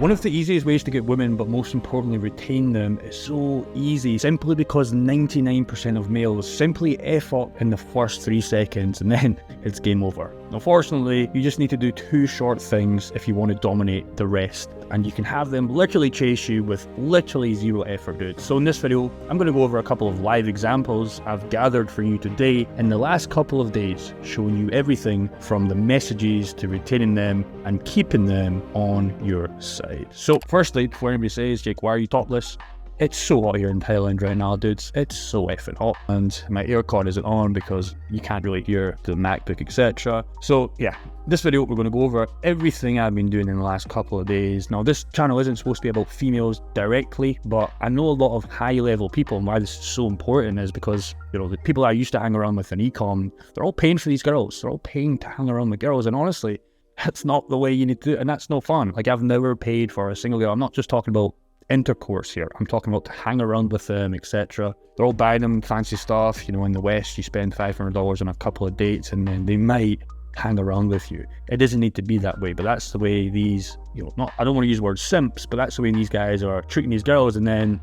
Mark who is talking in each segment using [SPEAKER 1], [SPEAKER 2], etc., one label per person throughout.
[SPEAKER 1] One of the easiest ways to get women, but most importantly retain them, is so easy simply because 99% of males simply F up in the first 3 seconds and then it's game over. Unfortunately, you just need to do 2 short things if you want to dominate the rest, and you can have them literally chase you with literally 0 effort, dude. So in this video, I'm going to go over a couple of live examples I've gathered for you today in the last couple of days, showing you everything from the messages to retaining them and keeping them on your side. So firstly, before anybody says, Jake, why are you topless? It's so hot here in Thailand right now, dudes. It's so effing hot, and my aircon isn't on because you can't really hear the MacBook, etc. So yeah, this video we're going to go over everything I've been doing in the last couple of days. Now this channel isn't supposed to be about females directly, but I know a lot of high-level people, and why this is so important is because, you know, the people I used to hang around with in ecom, they're all paying for these girls. They're all paying to hang around with girls, and honestly, that's not the way you need to do it, and that's no fun. Like, I've never paid for a single girl. I'm not just talking about intercourse here. I'm talking about to hang around with them, etc. They're all buying them fancy stuff. You know, in the West, you spend $500 on a couple of dates, and then they might hang around with you. It doesn't need to be that way, but that's the way these, you know, I don't want to use the word simps, but that's the way these guys are treating these girls, and then,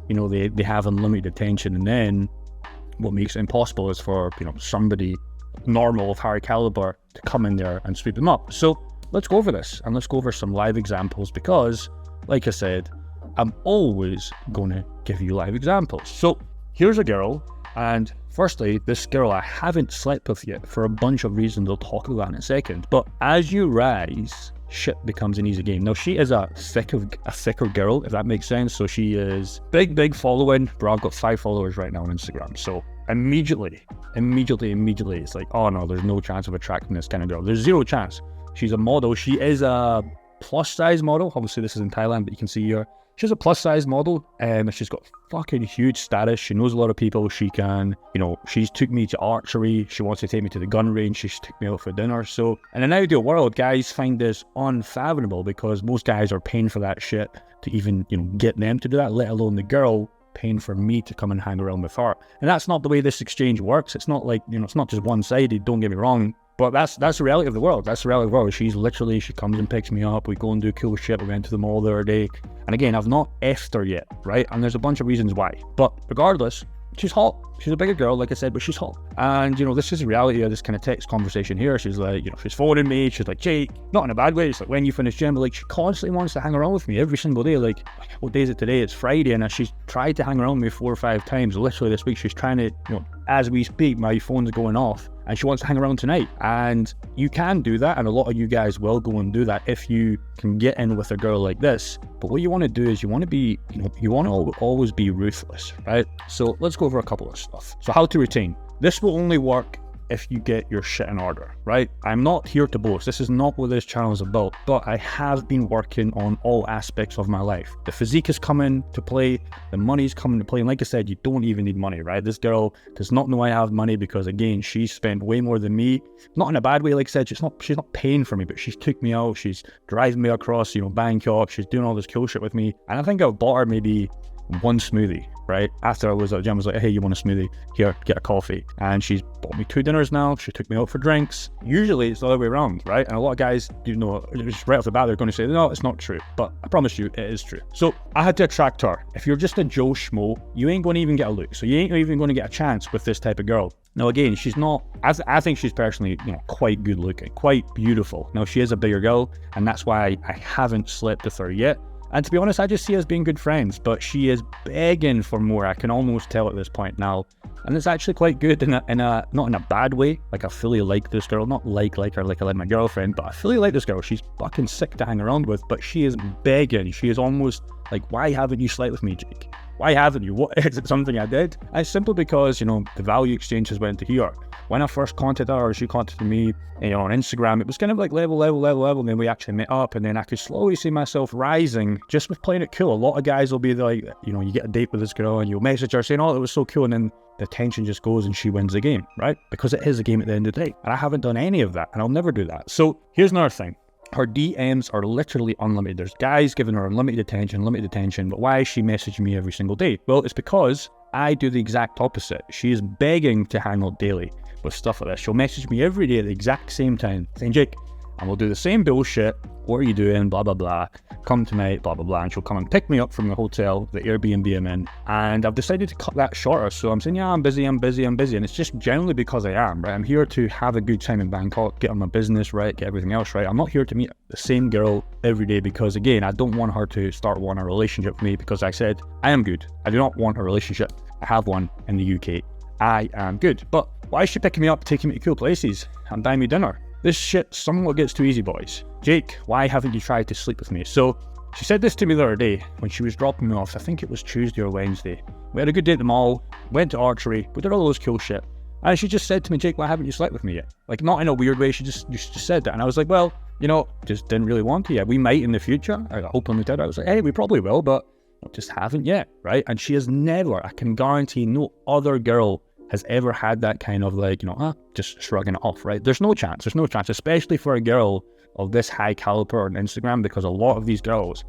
[SPEAKER 1] you know, they have unlimited attention, and then what makes it impossible is for, you know, somebody normal of high caliber to come in there and sweep them up. So let's go over this, and let's go over some live examples, because like I said, I'm always going to give you live examples. So here's a girl, and firstly, this girl I haven't slept with yet for a bunch of reasons. I'll talk about that in a second. But as you rise, shit becomes an easy game. Now, she is a thicker girl, if that makes sense. So she is big following, bro. I've got 5 followers right now on Instagram. So immediately, it's like, oh no, there's no chance of attracting this kind of girl. There's 0 chance. She's a model. She is a plus size model. Obviously, this is in Thailand, but you can see here, she's a plus size model, and she's got fucking huge status. She knows a lot of people. She can, you know, she's took me to archery. She wants to take me to the gun range. She's took me out for dinner. So in an ideal world, guys find this unfathomable, because most guys are paying for that shit to even, you know, get them to do that, let alone the girl paying for me to come and hang around with her. And that's not the way this exchange works. It's not like, you know, it's not just one-sided, don't get me wrong. But that's the reality of the world. That's the reality of the world. She comes and picks me up. We go and do cool shit. We went to the mall the other day. And again, I've not effed her yet, right? And there's a bunch of reasons why. But regardless, she's hot. She's a bigger girl, like I said, but she's hot. And, you know, this is the reality of this kind of text conversation here. She's like, you know, she's phoning me. She's like, Jake, not in a bad way. It's like, when you finish gym, but like, she constantly wants to hang around with me every single day. Like, what day is it today? It's Friday. And she's tried to hang around with me 4 or 5 times. Literally this week, she's trying to, you know, as we speak, my phone's going off, and she wants to hang around tonight. And you can do that, and a lot of you guys will go and do that if you can get in with a girl like this. But what you want to do is you want to be, you know, you want to always be ruthless, right? So let's go over a couple of stuff. So how to retain. This will only work if you get your shit in order, right? I'm not here to boast. This is not what this channel is about, but I have been working on all aspects of my life. The physique is coming to play, the money's coming to play, and like I said, you don't even need money, right? This girl does not know I have money, because again, she spent way more than me. Not in a bad way, like I said, she's not paying for me, but she's took me out, she's driving me across, you know, Bangkok, she's doing all this cool shit with me, and I think I've bought her maybe 1 smoothie, right? After I was at the gym, I was like, hey, you want a smoothie? Here, get a coffee. And she's bought me 2 dinners now. She took me out for drinks. Usually it's the other way around, right? And a lot of guys, you know, just right off the bat, they're going to say, no, it's not true. But I promise you, it is true. So I had to attract her. If you're just a Joe Schmo, you ain't going to even get a look. So you ain't even going to get a chance with this type of girl. Now again, she's not, I think she's personally, you know, quite good looking, quite beautiful. Now she is a bigger girl, and that's why I haven't slept with her yet. And to be honest, I just see us being good friends, but she is begging for more. I can almost tell at this point now. And it's actually quite good in a not in a bad way. Like, I fully like this girl, not like her like I like my girlfriend, but I fully like this girl. She's fucking sick to hang around with, but she is begging. She is almost like, why haven't you slept with me, Jake? Why haven't you? What is it, something I did? And it's simply because, you know, the value exchange has went to here. When I first contacted her, or she contacted me, you know, on Instagram, it was kind of like level, and then we actually met up, and then I could slowly see myself rising just with playing it cool. A lot of guys will be like, you know, you get a date with this girl and you'll message her saying, oh, it was so cool, and then the tension just goes and she wins the game, right? Because it is a game at the end of the day. And I haven't done any of that, and I'll never do that. So here's another thing. Her DMs are literally unlimited. There's guys giving her unlimited attention, but why is she messaging me every single day? Well, it's because I do the exact opposite. She is begging to hang out daily with stuff like this. She'll message me every day at the exact same time saying, Jake, and we'll do the same bullshit. What are you doing? Blah, blah, blah. Come tonight, blah, blah, blah. And she'll come and pick me up from the hotel, the Airbnb I'm in. And I've decided to cut that shorter. So I'm saying, yeah, I'm busy. And it's just generally because I am, right? I'm here to have a good time in Bangkok, get on my business right, get everything else right. I'm not here to meet the same girl every day because, again, I don't want her to start wanting a relationship with me because I said, I am good. I do not want a relationship. I have one in the UK. I am good. But why is she picking me up, taking me to cool places and buying me dinner? This shit somewhat gets too easy, boys. Jake, why haven't you tried to sleep with me? So she said this to me the other day when she was dropping me off. I think it was Tuesday or Wednesday. We had a good day at the mall, went to archery, we did all those cool shit. And she just said to me, Jake, why haven't you slept with me yet? Like, not in a weird way, she just said that. And I was like, well, you know, just didn't really want to yet. We might in the future. I openly did. I was like, hey, we probably will, but just haven't yet, right? And she has never, I can guarantee no other girl has ever had that kind of like, just shrugging it off, right? There's no chance, especially for a girl of this high caliber on Instagram, because a lot of these girls,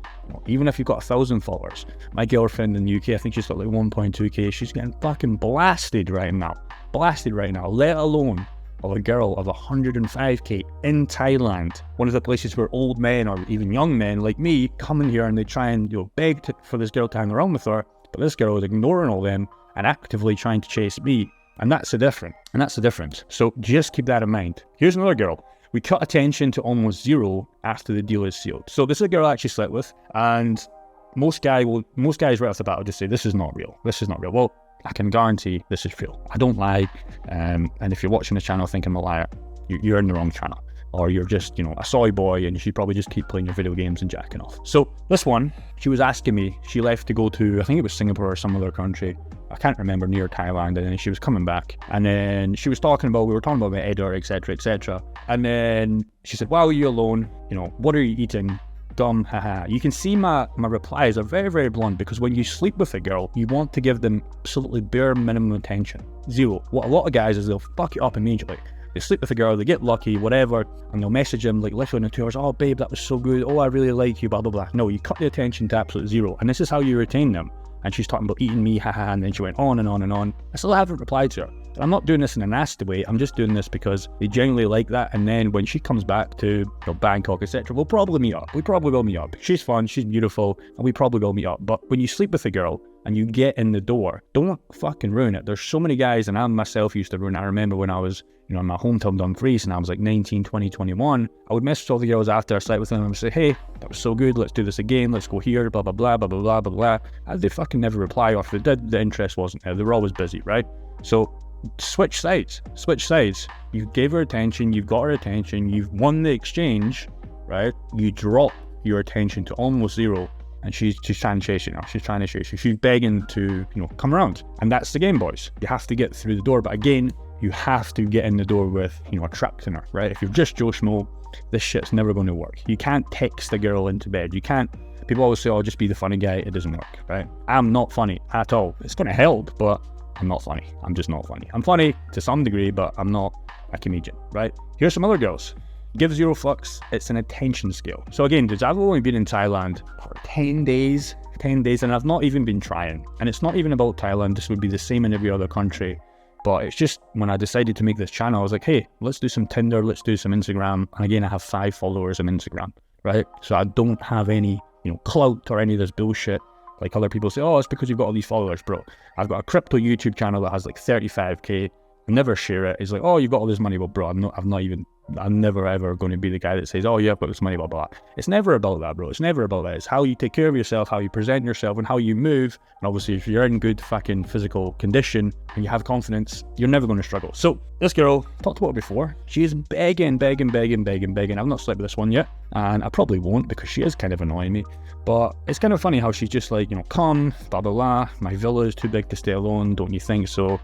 [SPEAKER 1] even if you've got 1,000 followers, my girlfriend in the UK, I think she's got like 1.2k, she's getting fucking blasted right now, let alone of a girl of 105k in Thailand, one of the places where old men or even young men like me come in here and they try and beg for this girl to hang around with her, but this girl is ignoring all them and actively trying to chase me. And that's the difference. So just keep that in mind. Here's another girl. We cut attention to almost zero after the deal is sealed. So this is a girl I actually slept with, and most guys right off the bat will just say, this is not real. Well, I can guarantee this is real. I don't lie. And if you're watching this channel thinking I'm a liar, you're in the wrong channel. Or you're just, a soy boy and you should probably just keep playing your video games and jacking off. So this one, she was asking me, she left to go to, I think it was Singapore or some other country. I can't remember, near Thailand. And then she was coming back. And then she was we were talking about my editor, etc., etc. And then she said, why are you alone? What are you eating? Dumb, haha. You can see my replies are very, very blunt, because when you sleep with a girl, you want to give them absolutely bare minimum attention. Zero. What a lot of guys is, they'll fuck it up immediately. They sleep with a girl, they get lucky, whatever, and they'll message him like literally in 2 hours, oh babe, that was so good, oh I really like you, blah blah blah. No, you cut the attention to absolute zero, and this is how you retain them. And she's talking about eating me, haha, and then she went on and on and on. I still haven't replied to her. I'm not doing this in a nasty way, I'm just doing this because they genuinely like that, and then when she comes back to Bangkok, etc., we'll probably meet up. We probably will meet up. She's fun, she's beautiful, and we probably will meet up. But when you sleep with a girl, and you get in the door, don't fucking ruin it. There's so many guys, and I myself used to ruin it. I remember when I was, in my hometown Dumfries, and I was like 19, 20, 21, I would message all the girls after I slept with them and I would say, hey, that was so good, let's do this again, let's go here, blah, blah, blah, blah, blah, blah, blah, blah. And they fucking never reply, or if they did, the interest wasn't there. They were always busy, right? So switch sides. You gave her attention, you've got her attention, you've won the exchange, right? You drop your attention to almost zero, and she's trying to chase you now. She's trying to chase you. She's begging to, come around. And that's the game, boys. You have to get through the door. But again, you have to get in the door with, attracting her, right? If you're just Joe Schmo, this shit's never going to work. You can't text the girl into bed. You can't. People always say, oh, just be the funny guy. It doesn't work, right? I'm not funny at all. It's going to help, but I'm not funny. I'm just not funny. I'm funny to some degree, but I'm not a comedian, right? Here's some other girls. Give zero fucks. It's an attention scale. So again, dudes, I've only been in Thailand for 10 days, and I've not even been trying. And it's not even about Thailand. This would be the same in every other country. But it's just when I decided to make this channel, I was like, hey, let's do some Tinder, let's do some Instagram. And again, I have 5 followers on Instagram, right? So I don't have any, clout or any of this bullshit. Like other people say, oh, it's because you've got all these followers, bro. I've got a crypto YouTube channel that has like 35k. I never share it. It's like, oh, you've got all this money. Well, bro, I'm never ever going to be the guy that says, oh yeah, I've got this money, blah, blah, blah. It's never about that, bro. It's never about that. It's how you take care of yourself, how you present yourself, and how you move. And obviously, if you're in good fucking physical condition and you have confidence, you're never going to struggle. So this girl, talked about her before, she is begging. I've not slept with this one yet, and I probably won't because she is kind of annoying me. But it's kind of funny how she's just like, come, blah, blah, blah. My villa is too big to stay alone, don't you think so?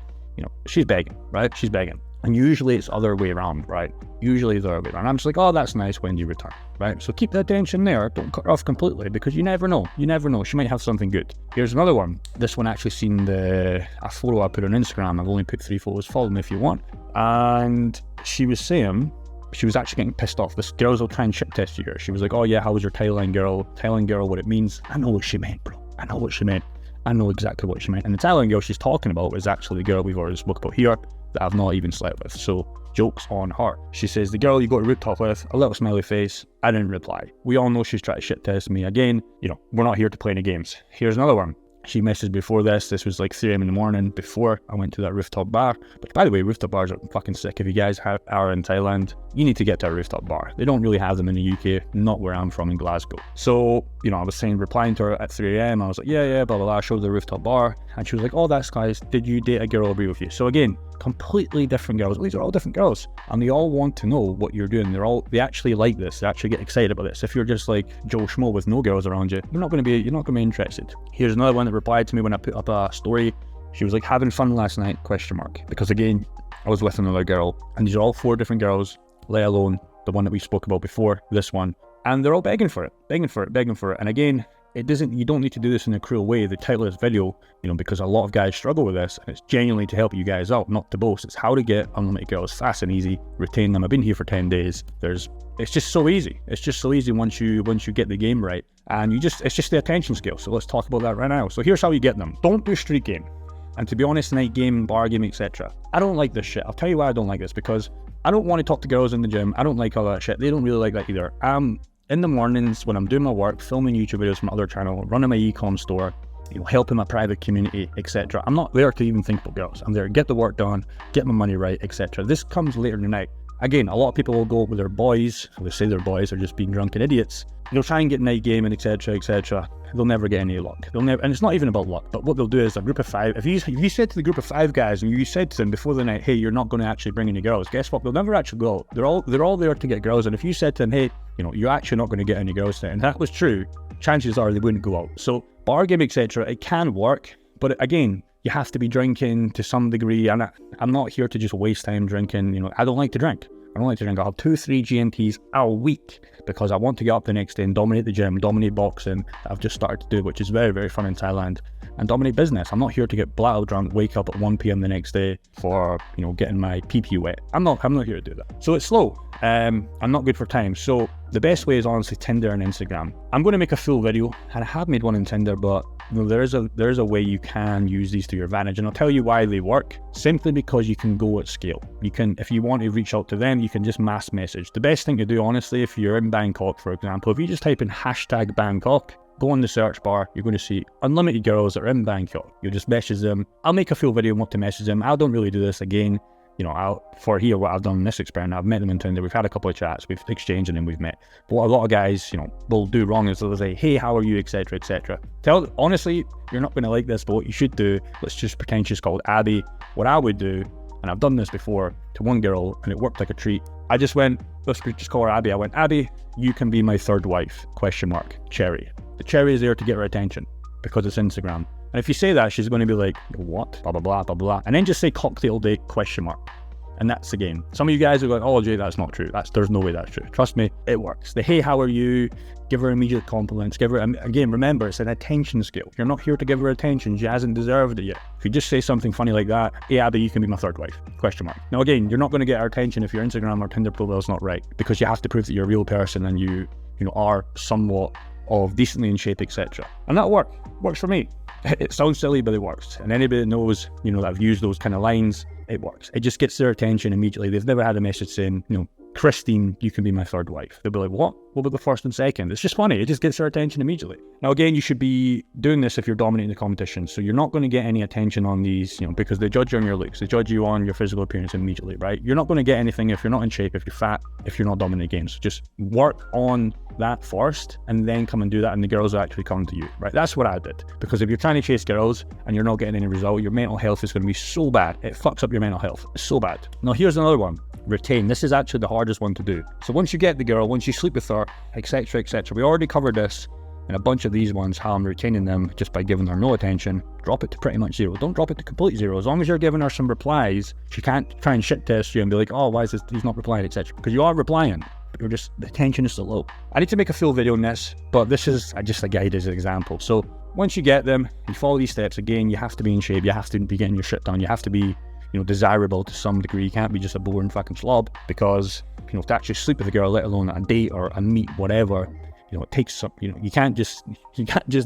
[SPEAKER 1] She's begging, right? She's begging. And usually it's other way around, right? Usually the other way around. I'm just like, oh, that's nice, when do you return, right? So keep the attention there. Don't cut her off completely, because you never know. She might have something good. Here's another one. This one actually seen a photo I put on Instagram. I've only put 3 photos. Follow me if you want. And she was saying, she was actually getting pissed off. This girls will try and shit test you here. She was like, oh yeah, how was your Thailand girl? Thailand girl, what it means. I know what she meant, bro. I know exactly what she meant. And the Thailand girl she's talking about is actually the girl we've already spoke about here that I've not even slept with. So Joke's on her. She says, the girl you got a rooftop with, a little smiley face. I didn't reply. We all know she's trying to shit test me. Again, we're not here to play any games. Here's another one. She messaged before this. This was like 3 a.m. in the morning before I went to that rooftop bar. But by the way, rooftop bars are fucking sick. If you guys are in Thailand, you need to get to a rooftop bar. They don't really have them in the UK, not where I'm from in Glasgow. So, I was replying to her at 3 a.m. I was like, yeah, blah, blah, blah. I showed the rooftop bar. And she was like, oh, that's guys. Did you date a girl agree with you? So again, completely different girls. These are all different girls. And they all want to know what you're doing. They actually like this. They actually get excited about this. If you're just like Joe Schmo with no girls around you, you're not going to be interested. Here's another one that replied to me when I put up a story. She was like, having fun last night, ? Because again, I was with another girl, and these are all 4 different girls, let alone the one that we spoke about before, this one. And they're all begging for it. And again, you don't need to do this in a cruel way. The title of this video, because a lot of guys struggle with this, and it's genuinely to help you guys out, not to boast. It's how to get unlimited girls fast and easy, retain them. I've been here for 10 days. It's just so easy. It's just so easy once you get the game right. And it's just the attention scale. So let's talk about that right now. So here's how you get them. Don't do street game. And to be honest, night game, bar game, etc. I don't like this shit. I'll tell you why I don't like this, because I don't want to talk to girls in the gym. I don't like all that shit. They don't really like that either. In the mornings when I'm doing my work, filming YouTube videos from my other channel, running my e-com store, helping my private community, etc. I'm not there to even think about girls. I'm there to get the work done, get my money right, etc. This comes later in the night. Again, a lot of people will go with their boys. They say their boys are just being drunken idiots. They'll try and get night game and etc. They'll never get any luck. And it's not even about luck. But what they'll do is a group of 5. If you said to the group of 5 guys and you said to them before the night, hey, you're not going to actually bring any girls, guess what? They'll never actually go. They're all there to get girls. And if you said to them, hey, you're actually not going to get any girls tonight, and that was true, chances are they wouldn't go out. So bar game, etc. It can work, but again, you have to be drinking to some degree. And I'm not here to just waste time drinking. I don't like to drink. I'll have 2-3 GMTs a week because I want to get up the next day and dominate the gym, dominate boxing that I've just started to do, which is very, very fun in Thailand, and dominate business. I'm not here to get blackout drunk, wake up at 1 p.m. the next day for, getting my pee wet. I'm not here to do that. So it's slow. I'm not good for time. So the best way is honestly Tinder and Instagram. I'm going to make a full video, and I have made one in Tinder, but there is a way you can use these to your advantage, and I'll tell you why they work. Simply because you can go at scale. You can, if you want to reach out to them, you can just mass message. The best thing to do, honestly, if you're in Bangkok, for example, if you just type in #Bangkok, go on the search bar, you're going to see unlimited girls that are in Bangkok. You'll just message them. I'll make a full video on what to message them. I don't really do this again. For here, what I've done in this experiment, I've met them in Tinder, we've had a couple of chats, we've exchanged, and then we've met. But what a lot of guys, will do wrong is they'll say, hey, how are you, etc., etc. Honestly, you're not going to like this, but what you should do, let's just pretend she's called Abby. What I would do, and I've done this before to one girl, and it worked like a treat. I just went, let's just call her Abby. I went, Abby, you can be my 3rd wife, ? Cherry. The cherry is there to get her attention because it's Instagram. And if you say that, she's going to be like, what? Blah, blah, blah, blah, blah. And then just say cocktail date, ? And that's the game. Some of you guys are going, oh, Jay, that's not true. There's no way that's true. Trust me, it works. The hey, how are you? Give her immediate compliments. Again, remember, it's an attention scale. You're not here to give her attention. She hasn't deserved it yet. If you just say something funny like that, hey, Abby, you can be my 3rd wife, ? Now, again, you're not going to get her attention if your Instagram or Tinder profile is not right, because you have to prove that you're a real person and you are somewhat of decently in shape, etc. And that works for me. It sounds silly, but it works. And anybody that knows, that I've used those kind of lines, it works. It just gets their attention immediately. They've never had a message saying, Christine, you can be my 3rd wife. They'll be like, what? What about the 1st and 2nd? It's just funny. It just gets their attention immediately. Now, again, you should be doing this if you're dominating the competition. So you're not going to get any attention on these, because they judge you on your looks. They judge you on your physical appearance immediately, right? You're not going to get anything if you're not in shape, if you're fat, if you're not dominating games. So just work on that first and then come and do that, and the girls will actually come to you, right? That's what I did. Because if you're trying to chase girls and you're not getting any result, your mental health is going to be so bad. It fucks up your mental health. It's so bad. Now, here's another one. Retain. This is actually the hardest one to do. So once you get the girl, once you sleep with her, etc., etc., we already covered this in a bunch of these ones, how I'm retaining them just by giving her no attention. Drop it to pretty much 0. Don't drop it to complete 0. As long as you're giving her some replies, she can't try and shit test you and be like, oh, why is this, he's not replying, etc. Because you are replying, but you're just, the attention is so low. I need to make a full video on this, but this is just a guide as an example. So once you get them, you follow these steps. Again, you have to be in shape, you have to be getting your shit done, you have to be desirable to some degree. You can't be just a boring fucking slob, because, to actually sleep with a girl, let alone a date or a meet, whatever, it takes some, you can't just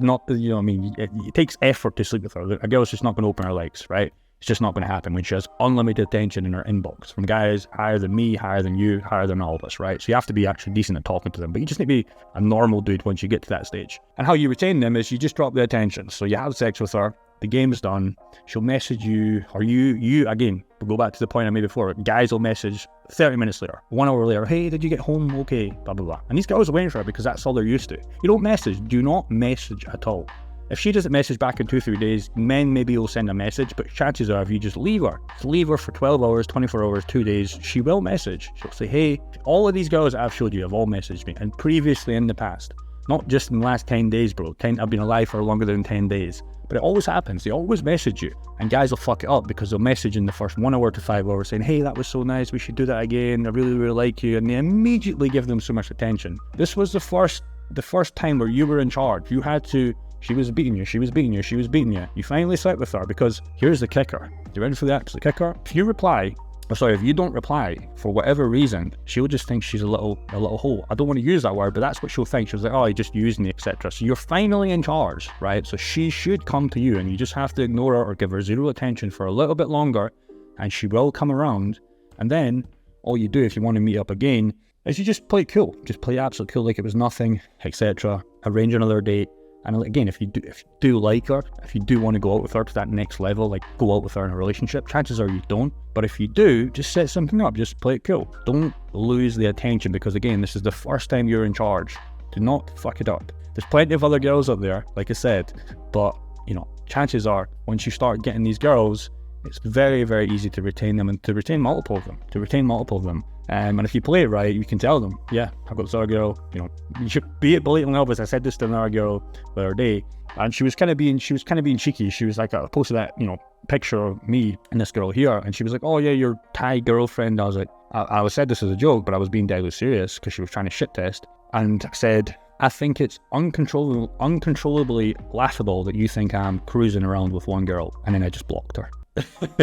[SPEAKER 1] not, it takes effort to sleep with her. A girl's just not going to open her legs, right? It's just not going to happen when she has unlimited attention in her inbox from guys higher than me, higher than you, higher than all of us, right? So you have to be actually decent at talking to them, but you just need to be a normal dude once you get to that stage. And how you retain them is you just drop the attention. So you have sex with her, the game's done, she'll message you, or you again, we'll go back to the point I made before, guys will message 30 minutes later, 1 hour later, hey, did you get home okay, blah, blah, blah. And these girls are waiting for her because that's all they're used to. You don't message, do not message at all. If she doesn't message back in 2-3 days, men maybe will send a message, but chances are if you just leave her for 12 hours, 24 hours, 2 days, she will message. She'll say, hey, all of these girls that I've showed you have all messaged me, and previously in the past, not just in the last 10 days, bro. I've been alive for longer than 10 days. But it always happens. They always message you. And guys will fuck it up because they'll message in the first 1 hour to 5 hours saying, hey, that was so nice. We should do that again. I really, really like you. And they immediately give them so much attention. This was the first time where you were in charge. You had to, she was beating you. You finally slept with her because here's the kicker. You ready for the absolute kicker? If you don't reply for whatever reason, she'll just think she's a little hoe. I don't want to use that word, but that's what she'll think. She'll say, oh, you just used me, etc. So you're finally in charge, right? So she should come to you and you just have to ignore her or give her zero attention for a little bit longer and she will come around. And then all you do if you want to meet up again is you just play it cool. Just play absolute cool like it was nothing, etc. Arrange another date. And again, if you do like her, if you do want to go out with her to that next level, like go out with her in a relationship, chances are you don't. But if you do, just set something up, just play it cool. Don't lose the attention because again, this is the first time you're in charge. Do not fuck it up. There's plenty of other girls out there, like I said, but chances are once you start getting these girls, it's very, very easy to retain them and to retain multiple of them. And if you play it right, you can tell them, yeah, I've got this other girl, you should be it blatantly obvious. I said this to another girl the other day, and she was kind of being cheeky. She was like, I posted that, picture of me and this girl here, and she was like, oh yeah, your Thai girlfriend. I was like, I said this as a joke, but I was being deadly serious because she was trying to shit test. And I said, I think it's uncontrollably laughable that you think I'm cruising around with one girl. And then I just blocked her.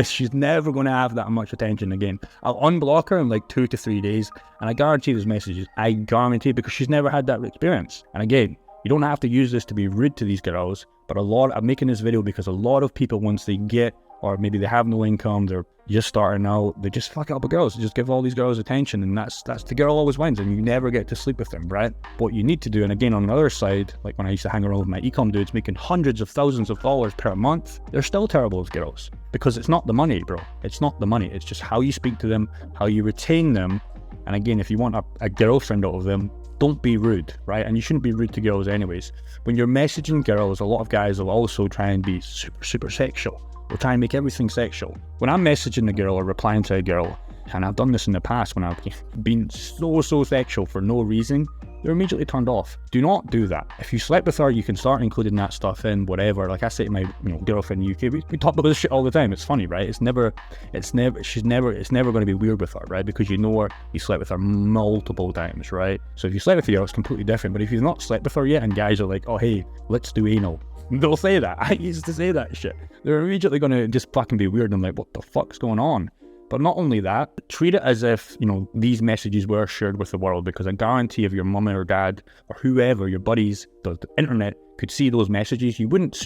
[SPEAKER 1] She's never going to have that much attention again. I'll unblock her in like 2 to 3 days, and I guarantee those messages. I guarantee, because she's never had that experience. And again, you don't have to use this to be rude to these girls, but I'm making this video because a lot of people, once they get, or maybe they have no income, they're just starting out, they just fuck up with girls. They just give all these girls attention, and that's the girl always wins, and you never get to sleep with them, right? What you need to do, and again on the other side, like when I used to hang around with my ecom dudes making hundreds of thousands of dollars per month, they're still terrible as girls. Because it's not the money, bro. It's not the money. It's just how you speak to them, how you retain them. And again, if you want a girlfriend out of them, don't be rude, right? And you shouldn't be rude to girls anyways. When you're messaging girls, a lot of guys will also try and be super, super sexual. We'll try and make everything sexual. When I'm messaging a girl or replying to a girl, and I've done this in the past when I've been so sexual for no reason, they're immediately turned off. Do not do that. If you slept with her, you can start including that stuff in whatever. Like I say to my girlfriend in the UK, we talk about this shit all the time. It's funny, right? It's never going to be weird with her, right? Because you slept with her multiple times, right? So if you slept with her, it's completely different. But if you've not slept with her yet and guys are like, oh hey, let's do anal, they'll say that. I used to say that shit. They're immediately going to just fucking be weird. I'm like, what the fuck's going on? But not only that, treat it as if, these messages were shared with the world, because I guarantee if your mum or dad or whoever, your buddies, the internet could see those messages, you wouldn't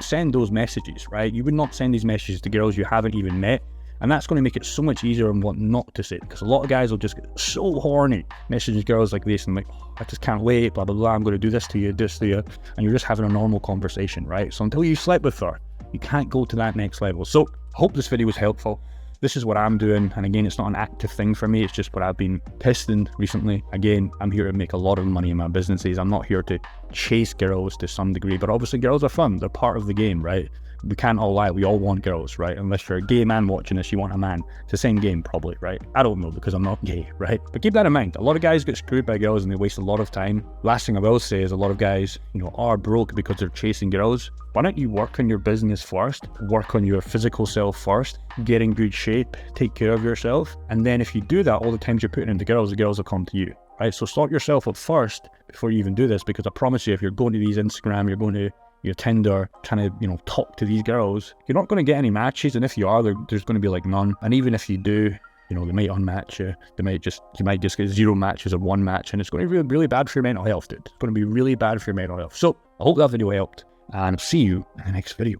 [SPEAKER 1] send those messages, right? You would not send these messages to girls you haven't even met. And that's going to make it so much easier on what not to say, because a lot of guys will just get so horny messaging girls like this and like, oh, I just can't wait, blah, blah, blah, I'm going to do this to you, and you're just having a normal conversation, right? So until you slept with her, you can't go to that next level. So I hope this video was helpful. This is what I'm doing, and again, it's not an active thing for me, it's just what I've been testing recently. Again, I'm here to make a lot of money in my businesses. I'm not here to chase girls to some degree, but obviously girls are fun, they're part of the game, right? We can't all lie, we all want girls, right? Unless you're a gay man watching this, you want a man. It's the same game probably, right? I don't know, because I'm not gay, right? But keep that in mind. A lot of guys get screwed by girls and they waste a lot of time. Last thing I will say is a lot of guys, are broke because they're chasing girls. Why don't you work on your business first, work on your physical self first, get in good shape, take care of yourself, and then if you do that, all the times you're putting into girls, the girls will come to you, right? So sort yourself up first before you even do this, because I promise you, if you're going to these Instagram, you're going to your Tinder, trying to, talk to these girls, you're not going to get any matches, and if you are, there's going to be like none. And even if you do, they might unmatch you. You might just get 0 matches or 1 match, and it's going to be really, really bad for your mental health, dude. It's going to be really bad for your mental health. So I hope that video helped, and I'll see you in the next video.